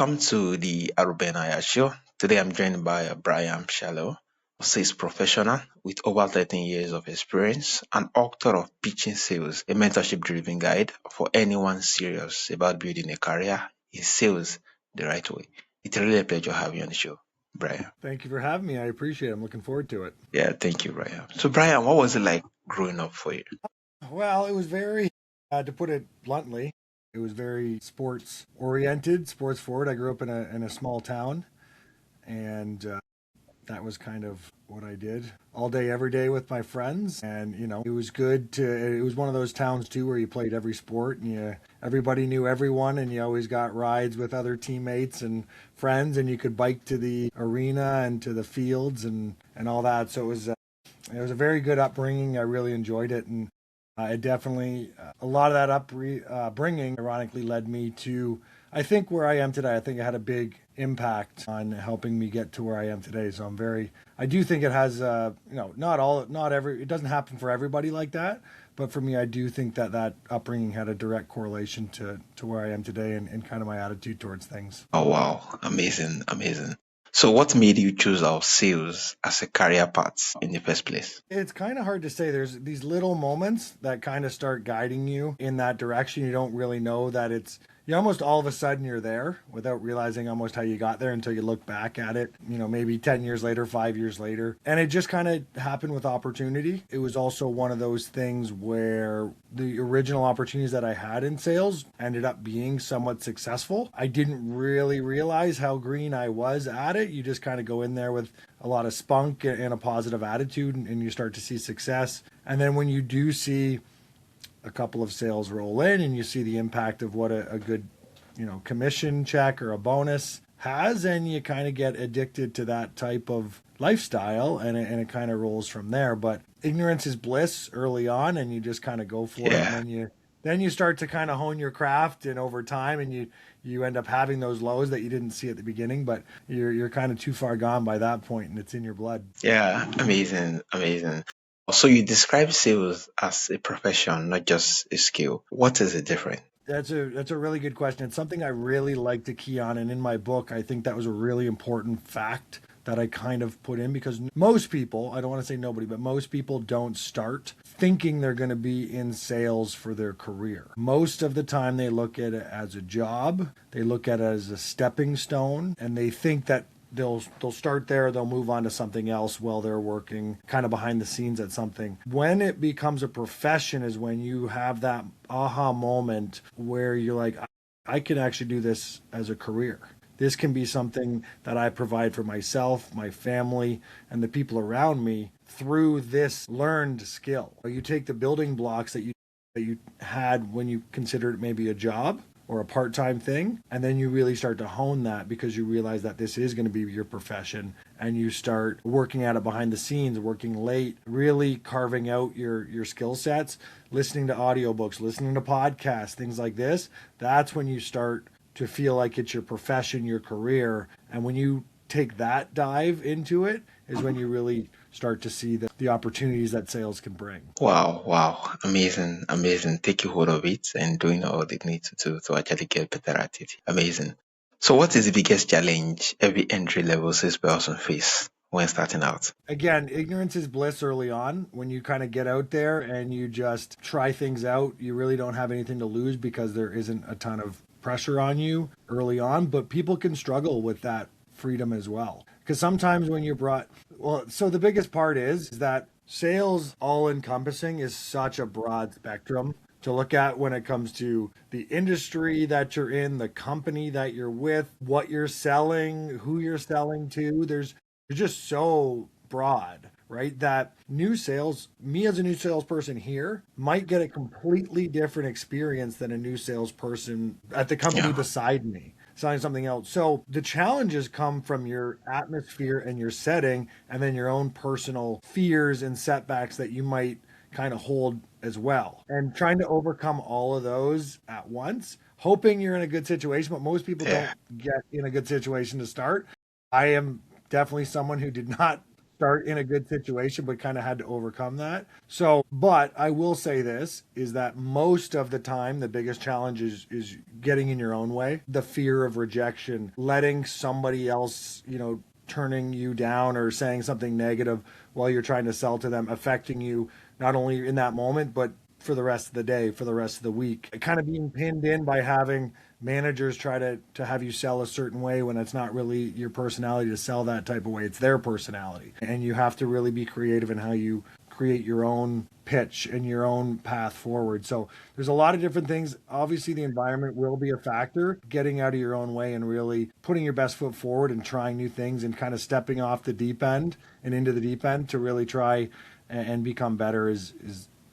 Welcome to the Aro Benaiah Show. Today I'm joined by Bryan Charleau, a sales professional with over 13 years of experience, and author of Pitching Sales, a mentorship driven guide for anyone serious about building a career in sales the right way. It's really a pleasure having you on the show, Brian. Thank you for having me. I appreciate it. I'm looking forward to it. Yeah, thank you, Brian. So, Brian, what was it like growing up for you? Well, it was very, to put it bluntly, it was very sports oriented, sports forward. I grew up in a small town, and that was kind of what I did all day, every day with my friends. And it was good to. It was one of those towns too where you played every sport, and everybody knew everyone, and you always got rides with other teammates and friends, and you could bike to the arena and to the fields and all that. So it was a very good upbringing. I really enjoyed it, and it definitely a lot of that upbringing, ironically, led me to I think where I am today. I think it had a big impact on helping me get to where I am today. So I do think it has, it doesn't happen for everybody like that, but for me, I do think that upbringing had a direct correlation to where I am today and kind of my attitude towards things. Oh, wow. Amazing, amazing. So, what made you choose our sales as a career path in the first place? It's kind of hard to say. There's these little moments that kind of start guiding you in that direction. You don't really know that you almost all of a sudden you're there without realizing almost how you got there until you look back at it, maybe 10 years later, 5 years later. And it just kind of happened with opportunity. It was also one of those things where the original opportunities that I had in sales ended up being somewhat successful. I didn't really realize how green I was at it. You just kind of go in there with a lot of spunk and a positive attitude, and you start to see success. And then when you do see a couple of sales roll in and you see the impact of what a good commission check or a bonus has, and you kind of get addicted to that type of lifestyle, and it kind of rolls from there. But ignorance is bliss early on, and you just kind of go for it, and then you start to kind of hone your craft, and over time, and you end up having those lows that you didn't see at the beginning, but you're kind of too far gone by that point, and it's in your blood. Yeah, amazing, amazing. So you describe sales as a profession, not just a skill. What is it different? That's a really good question. It's something I really like to key on, and in my book, I think that was a really important fact that I kind of put in, because most people, I don't want to say nobody, but most people don't start thinking they're going to be in sales for their career. Most of the time they look at it as a job, they look at it as a stepping stone, and they think that they'll start there, they'll move on to something else while they're working kind of behind the scenes at something. When it becomes a profession is when you have that aha moment where you're like, I can actually do this as a career. This can be something that I provide for myself, my family, and the people around me through this learned skill. You take the building blocks that you had when you considered it maybe a job or a part-time thing, and then you really start to hone that because you realize that this is going to be your profession, and you start working at it behind the scenes, working late, really carving out your skill sets, listening to audiobooks, listening to podcasts, things like this. That's when you start to feel like it's your profession, your career. And when you take that dive into it is when you really start to see the opportunities that sales can bring. Wow, wow, amazing, amazing. Taking hold of it and doing all they need to do to actually get better at it. Amazing. So what is the biggest challenge every entry level salesperson face when starting out? Again, ignorance is bliss early on. When you kind of get out there and you just try things out, you really don't have anything to lose because there isn't a ton of pressure on you early on, but people can struggle with that freedom as well. Because sometimes when you're so the biggest part is that sales all encompassing is such a broad spectrum to look at when it comes to the industry that you're in, the company that you're with, what you're selling, who you're selling to. There's just so broad, right? That me as a new salesperson here might get a completely different experience than a new salesperson at the company Yeah, beside me selling something else. So the challenges come from your atmosphere and your setting, and then your own personal fears and setbacks that you might kind of hold as well. And trying to overcome all of those at once, hoping you're in a good situation, but most people yeah, don't get in a good situation to start. I am definitely someone who did not start in a good situation, but kind of had to overcome that. So, but I will say this is that most of the time, the biggest challenge is getting in your own way. The fear of rejection, letting somebody else, turning you down or saying something negative while you're trying to sell to them, affecting you not only in that moment, but for the rest of the day, for the rest of the week. Kind of being pinned in by having managers try to have you sell a certain way when it's not really your personality to sell that type of way. It's their personality. And you have to really be creative in how you create your own pitch and your own path forward. So there's a lot of different things. Obviously, the environment will be a factor. Getting out of your own way and really putting your best foot forward and trying new things and kind of stepping off the deep end and into the deep end to really try and become better is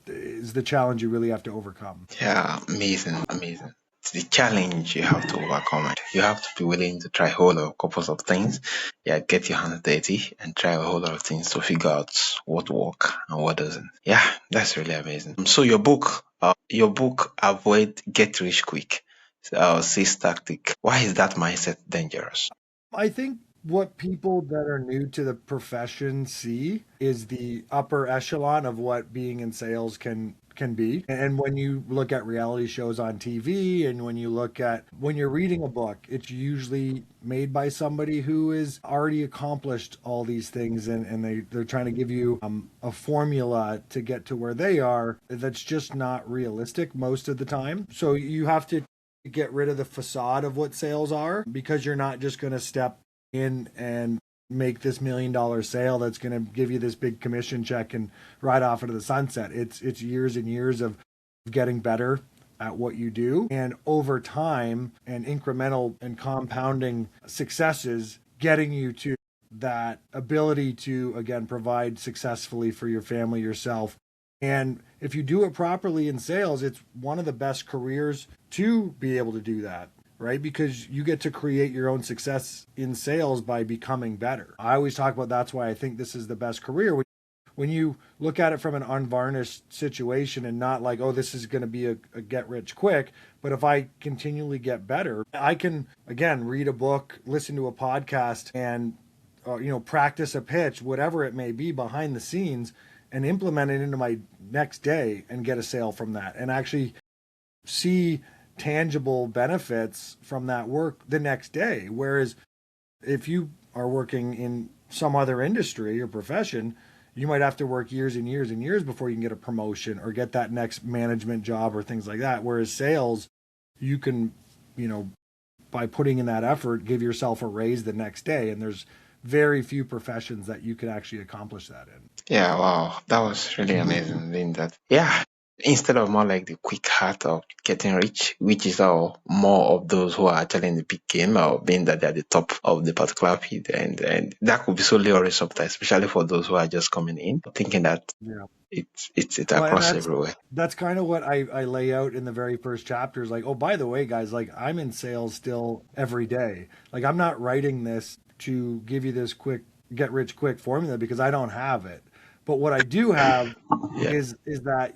the challenge you really have to overcome. Yeah, amazing, amazing. It's the challenge you have to overcome it. You have to be willing to try a whole lot of couples of things. Yeah, get your hands dirty and try a whole lot of things to figure out what work and what doesn't. Yeah, that's really amazing. So your book, Avoid Get Rich Quick, sales tactic. Why is that mindset dangerous? I think what people that are new to the profession see is the upper echelon of what being in sales can be. And when you look at reality shows on TV and when you're reading a book, it's usually made by somebody who has already accomplished all these things and they're trying to give you a formula to get to where they are that's just not realistic most of the time. So you have to get rid of the facade of what sales are because you're not just going to step in and make this $1 million sale that's going to give you this big commission check and ride off into the sunset. It's years and years of getting better at what you do, and over time and incremental and compounding successes getting you to that ability to again provide successfully for your family, yourself. And if you do it properly in sales, it's one of the best careers to be able to do that, right? Because you get to create your own success in sales by becoming better. I always talk about that's why I think this is the best career. When you look at it from an unvarnished situation and not like, oh, this is going to be a get rich quick, but if I continually get better, I can, again, read a book, listen to a podcast, and practice a pitch, whatever it may be behind the scenes, and implement it into my next day and get a sale from that and actually see tangible benefits from that work the next day. Whereas if you are working in some other industry or profession, you might have to work years and years and years before you can get a promotion or get that next management job or things like that. Whereas sales, you can, by putting in that effort, give yourself a raise the next day. And there's very few professions that you can actually accomplish that in. Yeah, wow, that was really amazing. Doing that. Yeah, instead of more like the quick heart of getting rich, which is all more of those who are actually in the big game or being that they're the top of the particular pit, and that could be so luring sometimes, especially for those who are just coming in, thinking that Yeah. it's Well, and across everywhere. that's kind of what I lay out in the very first chapters. Like, oh, by the way, guys, like I'm in sales still every day. Like I'm not writing this to give you this quick get rich quick formula because I don't have it. But what I do have Yeah, is that,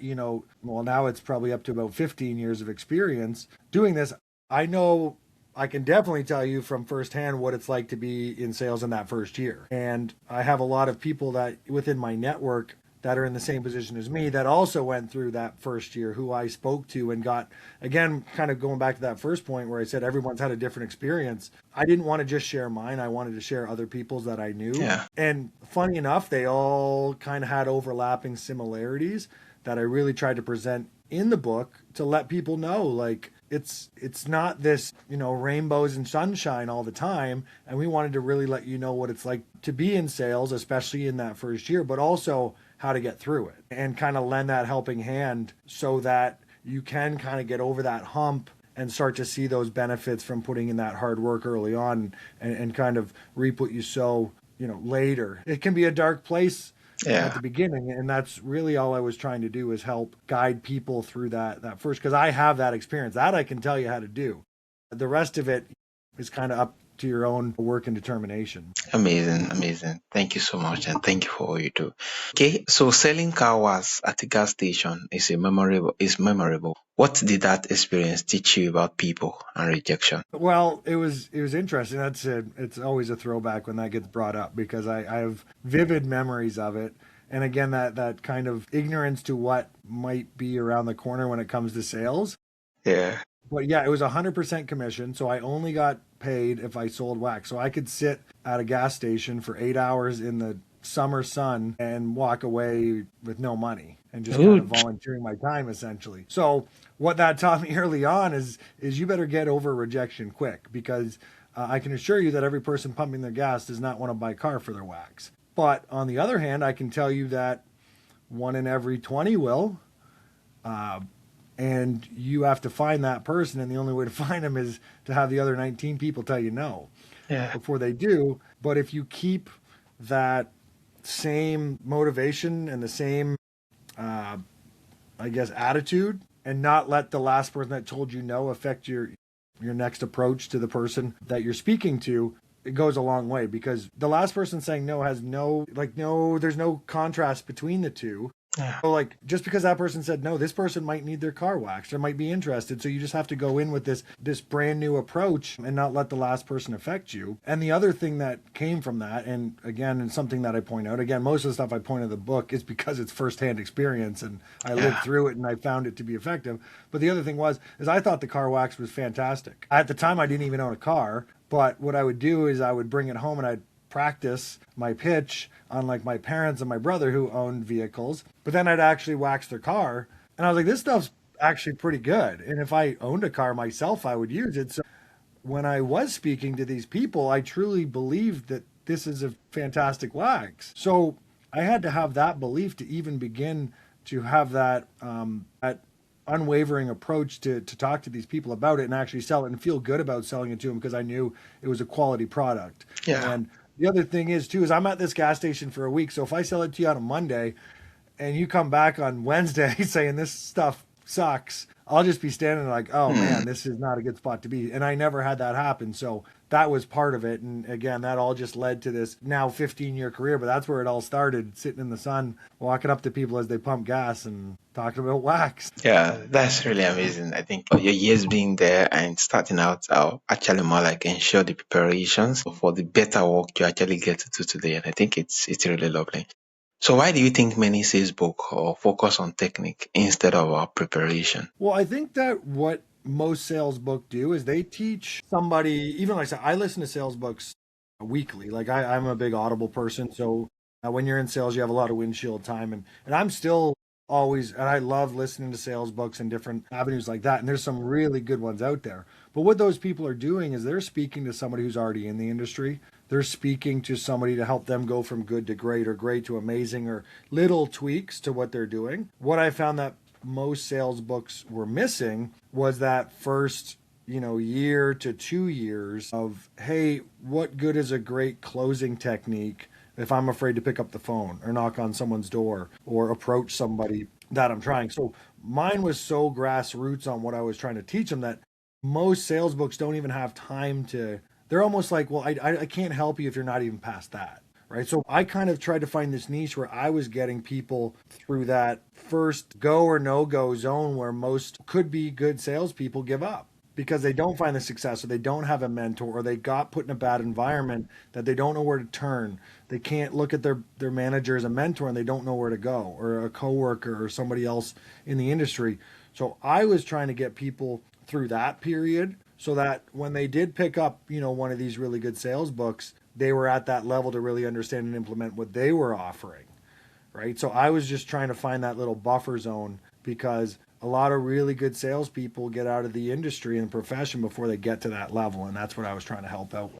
well, now it's probably up to about 15 years of experience doing this. I know I can definitely tell you from firsthand what it's like to be in sales in that first year. And I have a lot of people that within my network that are in the same position as me that also went through that first year who I spoke to and got, again, kind of going back to that first point where I said everyone's had a different experience. I didn't want to just share mine. I wanted to share other people's that I knew. yeah, And funny enough, they all kind of had overlapping similarities that I really tried to present in the book to let people know, like, it's not this, rainbows and sunshine all the time. And we wanted to really let you know what it's like to be in sales, especially in that first year, but also how to get through it and kind of lend that helping hand so that you can kind of get over that hump and start to see those benefits from putting in that hard work early on and kind of reap what you sow, later. It can be a dark place at yeah. the beginning, and that's really all I was trying to do is help guide people through that first, because I have that experience that I can tell you how to do. The rest of it is kind of to your own work and determination. Amazing, amazing. Thank you so much, and thank you for all you do. Okay, so selling car was at a gas station is memorable. What did that experience teach you about people and rejection? Well, it was interesting. It's always a throwback when that gets brought up because I have vivid memories of it. And again, that kind of ignorance to what might be around the corner when it comes to sales. Yeah. But yeah, it was 100% commission. So I only got paid if I sold wax. So I could sit at a gas station for 8 hours in the summer sun and walk away with no money and just kind of Good. volunteering my time essentially. So what that taught me early on is you better get over rejection quick because I can assure you that every person pumping their gas does not want to buy a car for their wax. But on the other hand, I can tell you that one in every 20 will. Uh, and you have to find that person, and the only way to find them is to have the other 19 people tell you no Yeah. before they do. But if you keep that same motivation and the same, uh, I guess, attitude, and not let the last person that told you no affect your next approach to the person that you're speaking to, it goes a long way because the last person saying no has there's no contrast between the two. Yeah. So like just because that person said no, this person might need their car waxed or might be interested. So you just have to go in with this brand new approach and not let the last person affect you. And the other thing that came from that, and again, it's something that I point out, again, most of the stuff I point out in the book is because it's firsthand experience and I lived Yeah. through it and I found it to be effective. But the other thing is I thought the car wax was fantastic. At the time I didn't even own a car, but what I would do is I would bring it home and I'd practice my pitch unlike my parents and my brother who owned vehicles. But then I'd actually wax their car. And I was like, this stuff's actually pretty good. And if I owned a car myself, I would use it. So when I was speaking to these people, I truly believed that this is a fantastic wax. So I had to have that belief to even begin to have that unwavering approach to talk to these people about it and actually sell it and feel good about selling it to them because I knew it was a quality product. Yeah. And the other thing is too is I'm at this gas station for a week. So if I sell it to you on a Monday and you come back on Wednesday saying this stuff sucks, I'll just be standing there like, oh man, this is not a good spot to be. And I never had that happen. So that was part of it. And again, that all just led to this now 15-year career. But that's where it all started, sitting in the sun, walking up to people as they pump gas and talking about wax. Yeah, that's really amazing. I think your years being there and starting out are actually more like ensure the preparations for the better work you actually get to do today. And I think it's really lovely. So why do you think many sales book or focus on technique instead of preparation? Well, I think that what most sales books do is they teach somebody, even like I said, I listen to sales books weekly. Like I'm a big Audible person. So when you're in sales, you have a lot of windshield time. And I'm still always, and I love listening to sales books and different avenues like that. And there's some really good ones out there. But what those people are doing is they're speaking to somebody who's already in the industry. They're speaking to somebody to help them go from good to great or great to amazing or little tweaks to what they're doing. What I found that most sales books were missing was that first year to 2 years of, hey, what good is a great closing technique if I'm afraid to pick up the phone or knock on someone's door or approach somebody that I'm trying. So mine was so grassroots on what I was trying to teach them that most sales books don't even have time to, they're almost like, well, I can't help you if you're not even past that. Right. So I kind of tried to find this niche where I was getting people through that first go or no go zone where most could be good salespeople give up because they don't find the success or they don't have a mentor or they got put in a bad environment that they don't know where to turn. They can't look at their manager as a mentor and they don't know where to go, or a coworker or somebody else in the industry. So I was trying to get people through that period so that when they did pick up, one of these really good sales books, they were at that level to really understand and implement what they were offering. Right. So I was just trying to find that little buffer zone because a lot of really good salespeople get out of the industry and profession before they get to that level. And that's what I was trying to help out with.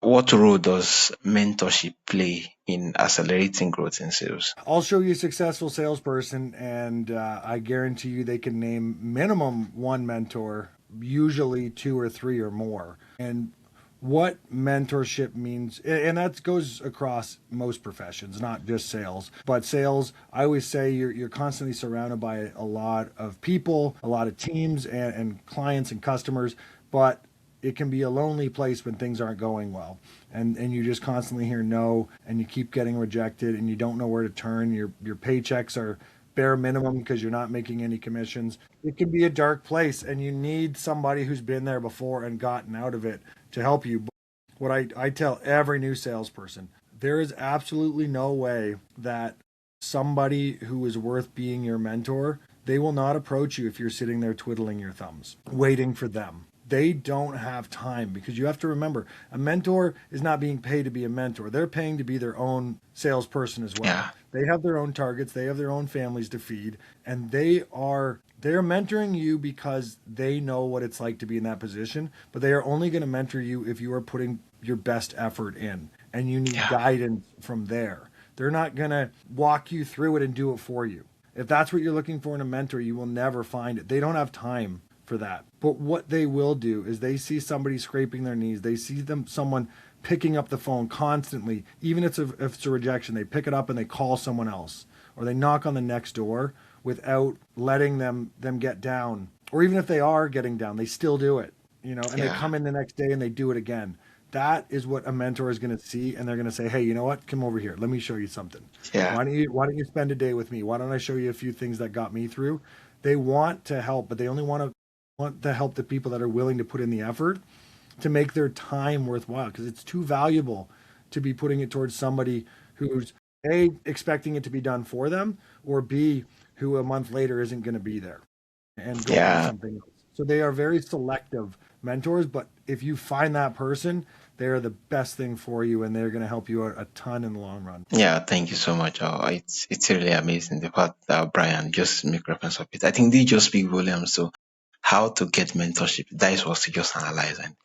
What role does mentorship play in accelerating growth in sales? I'll show you a successful salesperson, and I guarantee you they can name minimum one mentor, usually two or three or more. And what mentorship means, and that goes across most professions, not just sales. But sales, I always say you're constantly surrounded by a lot of people, a lot of teams and clients and customers. But it can be a lonely place when things aren't going well, and you just constantly hear no, and you keep getting rejected, and you don't know where to turn. Your paychecks are bare minimum because you're not making any commissions. It can be a dark place, and you need somebody who's been there before and gotten out of it to help you. What I tell every new salesperson, there is absolutely no way that somebody who is worth being your mentor, they will not approach you if you're sitting there twiddling your thumbs, waiting for them. They don't have time, because you have to remember, a mentor is not being paid to be a mentor. They're paying to be their own salesperson as well. Yeah. They have their own targets, they have their own families to feed, and they're mentoring you because they know what it's like to be in that position, but they are only going to mentor you if you are putting your best effort in, and you need guidance from there. They're not going to walk you through it and do it for you. If that's what you're looking for in a mentor, you will never find it. They don't have time for that. But what they will do is they see somebody scraping their knees. They see someone picking up the phone constantly. Even if it's a rejection, they pick it up and they call someone else. Or they knock on the next door without letting them get down. Or even if they are getting down, they still do it. And they come in the next day and they do it again. That is what a mentor is going to see, and they're going to say, "Hey, you know what? Come over here. Let me show you something. Yeah. Why don't you spend a day with me? Why don't I show you a few things that got me through?" They want to help, but they only want to help the people that are willing to put in the effort to make their time worthwhile, because it's too valuable to be putting it towards somebody who's A, expecting it to be done for them, or B, who a month later isn't going to be there and go do something else. So they are very selective mentors, but if you find that person, they're the best thing for you, and they're going to help you out a ton in the long run. Yeah, thank you so much. It's really amazing the fact that Brian just make reference of it. I think they just speak volumes to how to get mentorship. That is what to just analyze. And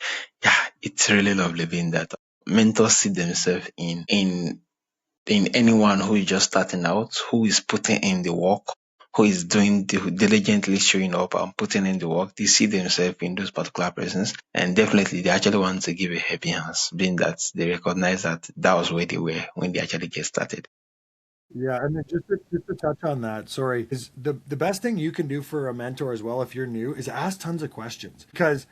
yeah, it's really lovely being that mentors see themselves in anyone who is just starting out, who is putting in the work, who is diligently showing up and putting in the work. They see themselves in those particular persons, and definitely they actually want to give a helping hand, being that they recognize that was where they were when they actually get started. Yeah, and then just to touch on that, sorry, is the best thing you can do for a mentor as well if you're new is ask tons of questions. Because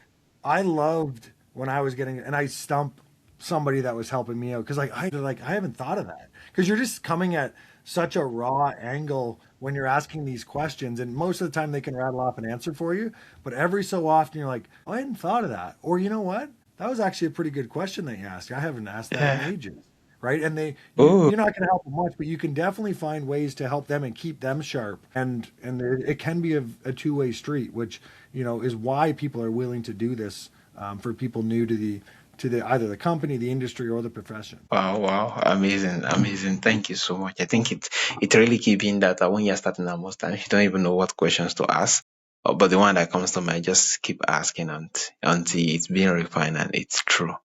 I loved when I was and I stumped somebody that was helping me out, because I haven't thought of that, because you're just coming at such a raw angle when you're asking these questions, and most of the time they can rattle off an answer for you, but every so often you're like, oh, I hadn't thought of that, or you know what, that was actually a pretty good question they asked. I haven't asked that in ages. Right, and Oh, you're not going to help them much, but you can definitely find ways to help them and keep them sharp. And it can be a two-way street, which is why people are willing to do this, for people new to the either the company, the industry, or the profession. wow, amazing. Thank you so much. I think it really keeps being that when you're starting out, most times you don't even know what questions to ask. But the one that comes to mind, just keep asking until it's being refined and it's true.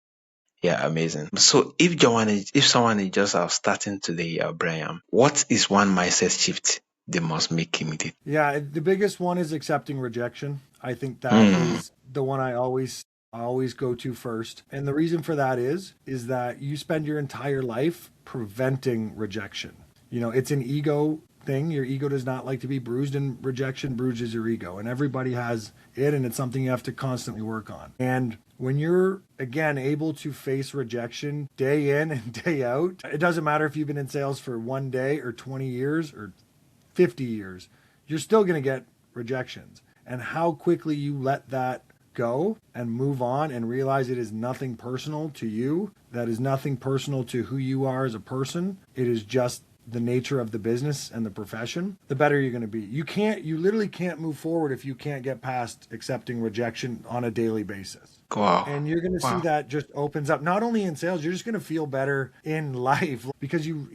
Yeah, amazing. So if someone is just starting today, Brian, what is one mindset shift they must make immediately? Yeah, the biggest one is accepting rejection. I think that Mm, is the one I always go to first. And the reason for that is that you spend your entire life preventing rejection. It's an ego thing. Your ego does not like to be bruised, and rejection bruises your ego. And everybody has it, and it's something you have to constantly work on. And when you're, again, able to face rejection day in and day out, it doesn't matter if you've been in sales for 1 day or 20 years or 50 years, you're still going to get rejections. And how quickly you let that go and move on and realize it is nothing personal to you, that is nothing personal to who you are as a person. It is just the nature of the business and the profession, the better you're going to be. You literally can't move forward if you can't get past accepting rejection on a daily basis. wow. And you're going to see that just opens up, not only in sales, you're just going to feel better in life, because you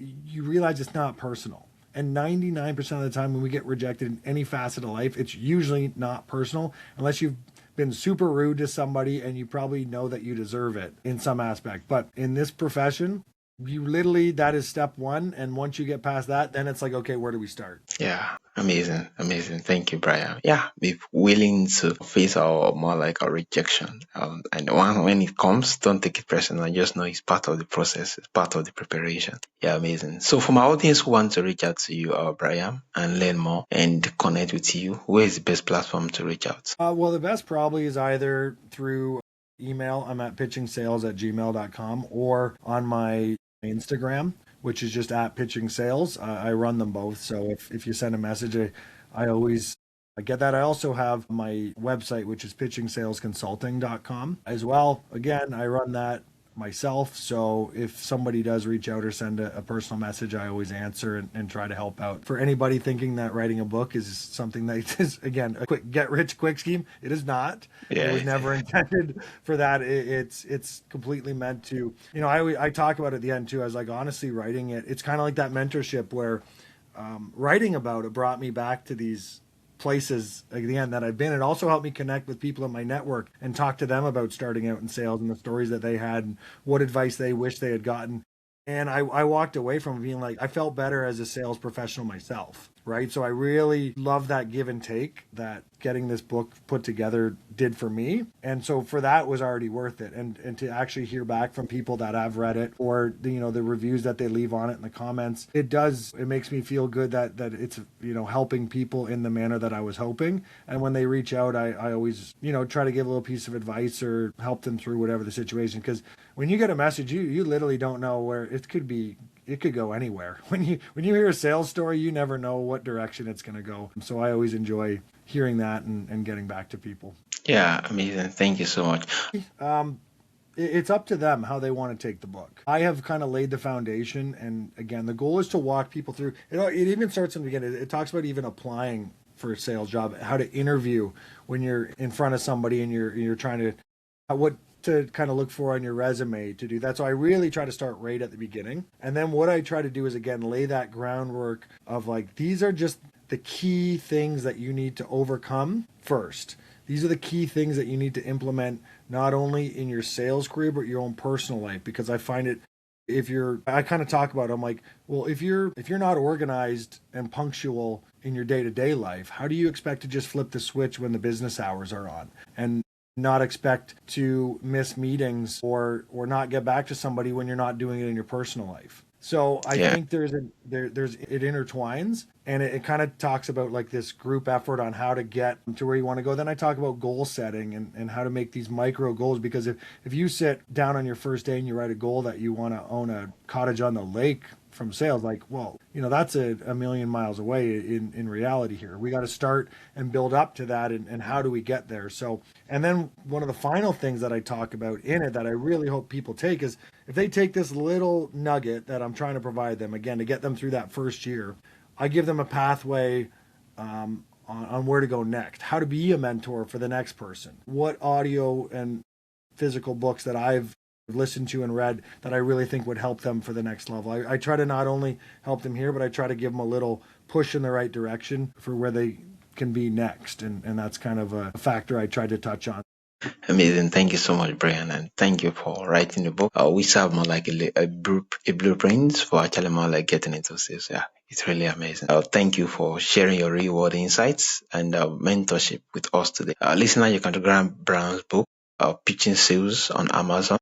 realize it's not personal. And 99% of the time when we get rejected in any facet of life, it's usually not personal, unless you've been super rude to somebody and you probably know that you deserve it in some aspect. But in this profession, that is step one. And once you get past that, then it's like, okay, where do we start? Yeah, amazing. Thank you, Brian. Yeah, be willing to face our more like a rejection. And when it comes, don't take it personal. Just know it's part of the process. It's part of the preparation. Yeah, amazing. So for my audience who want to reach out to you, Brian, and learn more and connect with you, where is the best platform to reach out? Well, the best probably is either through email, I'm at pitchingsales@gmail.com, or on my Instagram, which is just at pitching sales. I run them both. So if you send a message, I always I get that. I also have my website, which is pitchingsalesconsulting.com as well. Again, I run that myself. So if somebody does reach out or send a personal message, I always answer and try to help out. For anybody thinking that writing a book is something that is, again, a quick get rich quick scheme, it is not. It Yeah, was never intended for that. It's completely meant to, I talk about it at the end too. I was like, honestly, writing it, it's kind of like that mentorship where writing about it brought me back to these places again that I've been. It also helped me connect with people in my network and talk to them about starting out in sales and the stories that they had and what advice they wish they had gotten. And I walked away from being like, I felt better as a sales professional myself, right? So I really love that give and take that getting this book put together did for me. And so for that was already worth it. And to actually hear back from people that have read it, or the reviews that they leave on it in the comments, it makes me feel good that it's helping people in the manner that I was hoping. And when they reach out, I always try to give a little piece of advice or help them through whatever the situation, because when you get a message, you literally don't know where it could be. It could go anywhere. When you hear a sales story, you never know what direction it's going to go. So I always enjoy hearing that and getting back to people. yeah, amazing. Thank you so much. Um, it's up to them how they want to take the book. I have kind of laid the foundation, and again, the goal is to walk people through. It even starts in the beginning. It talks about even applying for a sales job, how to interview when you're in front of somebody and you're trying to what to kind of look for on your resume to do that. So I really try to start right at the beginning. And then what I try to do is, again, lay that groundwork of like, these are just the key things that you need to overcome first. These are the key things that you need to implement, not only in your sales career, but your own personal life. Because I find it, I kind of talk about it, I'm like, well, if you're not organized and punctual in your day-to-day life, how do you expect to just flip the switch when the business hours are on? And not expect to miss meetings or not get back to somebody when you're not doing it in your personal life. So I Yeah, think there's it intertwines, and it kind of talks about like this group effort on how to get to where you want to go. Then I talk about goal setting and how to make these micro goals, because if you sit down on your first day and you write a goal that you want to own a cottage on the lake from sales, like, well, that's a million miles away in reality here. We got to start and build up to that, and how do we get there? So, and then one of the final things that I talk about in it that I really hope people take is, if they take this little nugget that I'm trying to provide them, again, to get them through that first year, I give them a pathway on where to go next, how to be a mentor for the next person, what audio and physical books that I've listened to and read that I really think would help them for the next level. I try to not only help them here, but I try to give them a little push in the right direction for where they can be next. And that's kind of a factor I tried to touch on. amazing. Thank you so much, Brian, and thank you for writing the book. We serve more like a blueprint for actually more like getting into sales. Yeah, it's really amazing. Thank you for sharing your real world insights and mentorship with us today. Listener, you can grab Brown's book, Pitching Sales, on Amazon,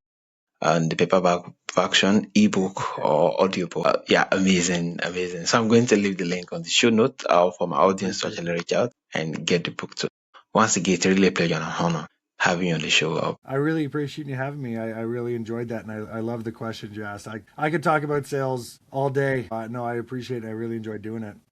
and the paperback version, ebook or audiobook. Yeah, amazing, amazing. So I'm going to leave the link on the show note for my audience to actually reach out and get the book too. Once again, it's really a pleasure and an honor having you on the show. I really appreciate you having me. I really enjoyed that, and I love the questions you asked. I could talk about sales all day. No, I appreciate it. I really enjoyed doing it.